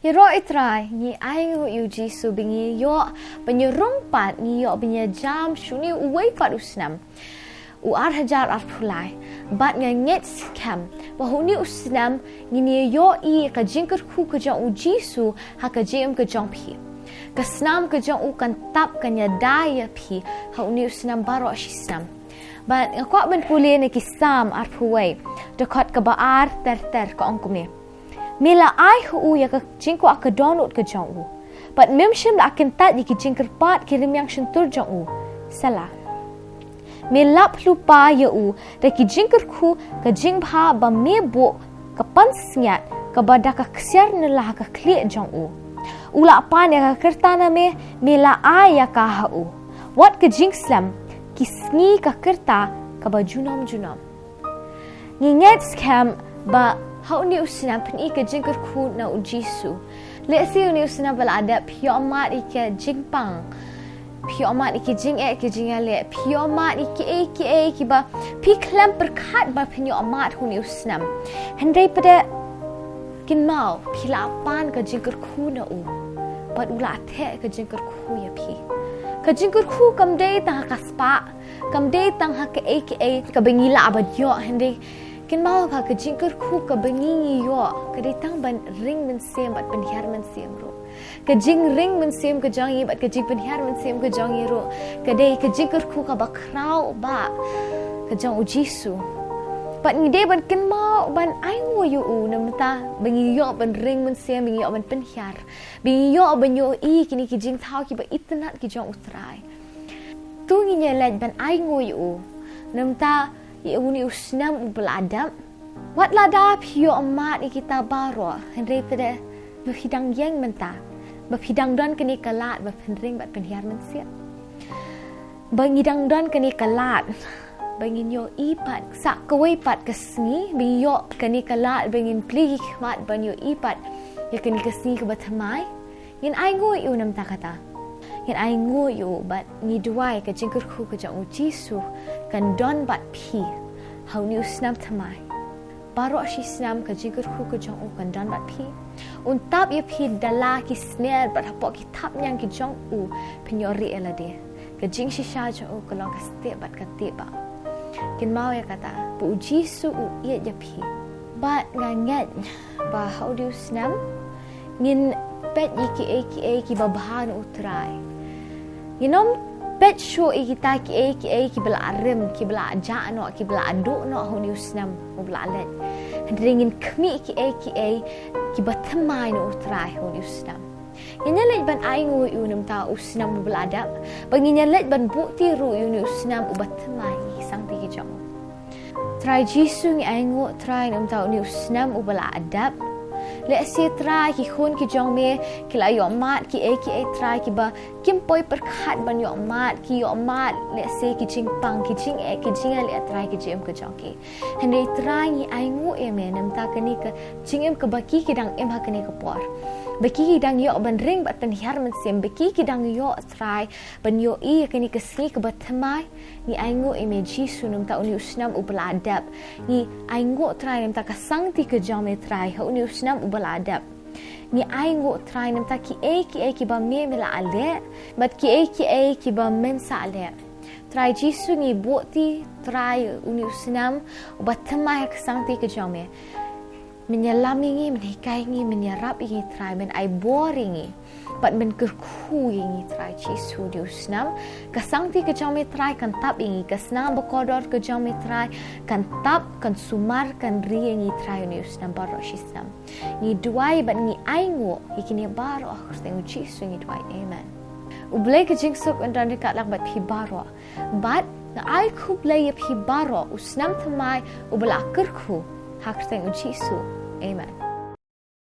Ya ro itrai ni ai ngu yu Jisu bingi yo penyerong pat ni yo binya jam shuni uwei pat usnam. Uar hajar ar pulai bat nganget skam bahuni usnam ni yo I ka jingker ku ka jang u Jisu ha ka jem ka jang pi. Kasnam ka jang u kan tap kan ya daya pi ha uni usnam baro shisnam. Bat ngakwa ben pulih ni kisam ar puwei dekat ke baar ter ka ongkum ni. Mila ai hu ya ka jingko ak donut ka jang u. Bat memshim la akan tat ki jingker pat kirim yang shentur jang u. Salah. Melap lupa ya u da ki jingker ku ka jingbha ba mebo ka pansnyat ka bada ka ksiar nelah ka klik jang u. Ula pan ya ka kertana me mela ai ya ka ha u. Wat ka jingslam kisngi ka kerta ka ba junam. Nginget skam ba hau ni usna pen ka jingker ku na u Jisu. Le si ni usna bal ada pio mat ika jingpang. Pio mat iki jing ke jing le pio mat iki ba pi klam perkat ba penyo mat hu ni usnam. Hendai pada kin mau pi la pan ka jingker ku na u. Bat ula the ka jingker ku ya pi. Ka jingker ku kam dei tang ka spa kam dei tang ha ke ka bengila abad yo hendai kin mau ka jingker ku ka bengi yo ka dei tang ban ring men sem bat ben hiar men sem ro. Ka jing ring men sem ka jang bat ka jing ben hiar men sem ka jang ro. Ka dei ka jingker ku ka ba krau ba ka jang u Jisu. Bat ni dei ban kin mau ban ai ngo yu u nam ta bengi yo ban ring men sem bengi yo ban ben hiar. Bengi yo ban yo I kini ki jing thau ki ba itnat ki jang utrai. Tu ngi nyelaj ban ai ngo yu nam ta I uni usnam beladam. Wat lada pio amat kita baro. Henry pada berhidang yang mentah. Berhidang dan kini kelat berpendring bat penhiar mensia. Bangidang dan kini kelat. Bangin yo ipat sak kawai pat kesni. Bangin yo kini kelat bangin pligi khmat ban yo ipat. Ya kini kesni ke batamai. Yin ai ngoi yu nam ta kata. Yin ai ngoi yu bat ni duai ke jingker ku ke jang u Jisu kan don bat pi. Hau ni usnam tamai. Baro si snam ka jingker ku ke jang u kan don bat pi. Untap ya pi dala ki snare bat hapok ki tap nyang ki jang u penyori elade. Ka jing si sha jang u kalong ka step bat ka tiba. Kin mau ya kata bu Jisu u iya ya pi. Bat ngangat ba hau di usnam ngin pet ki babahan utrai. Yinom pet show kita ki bela arim ki bela aja no ki bela adu no hu ni usnam u bela let. Hendringin kmi ki batamai no utrai hu ni usnam. Nyalet ban ai ngu yu nam ta usnam u bela adab. Bang nyalet ban bukti ru yu ni usnam u batamai sang ti ki jang. Try Jisu ngi ai ngu try nam ta ni usnam u bela adab. Le si try ki khun ki jong me ki la yo mat ki try ki ba kim poi perkhat ban yo mat le se ki jing pang ki jing le try ki jem ka jong ki hande try ni ai ngu me nam ta kani ka jing em ka baki ki dang em ha kani ka por baki ki dang yo ban ring bat tan hiar man sem baki ki dang yo try ban yo I kani ka si ka bat thamai ni ai ngu me Jisu nam ta uni usnam u beladab ni ai ngu try nam ta ka sang ti ka jong me try ha uni usnam u beladab ni ai ngu try nam ta ki ba me la ale bat ki ba men sa ale try Jisu ni bukti try uni usnam u bat thamai ka sang ti ka jong me menyelami ngi menikai ngi menyerap ngi try men ai boring ngi bat men kerku ngi try Jisu di usnam kasang ti ke jong me try kan tap ngi kasna bekodor ke jong me try kan tap kan sumar kan ri ngi try ni usnam baro shisam ni duai bat ngi ai ngu ikini baro khusteng Jisu ngi duai amen ublai ke jingsuk andan dekat lak bat pi baro bat na ai ku blai pi baro usnam thamai ubla kerku hak teng Jisu amen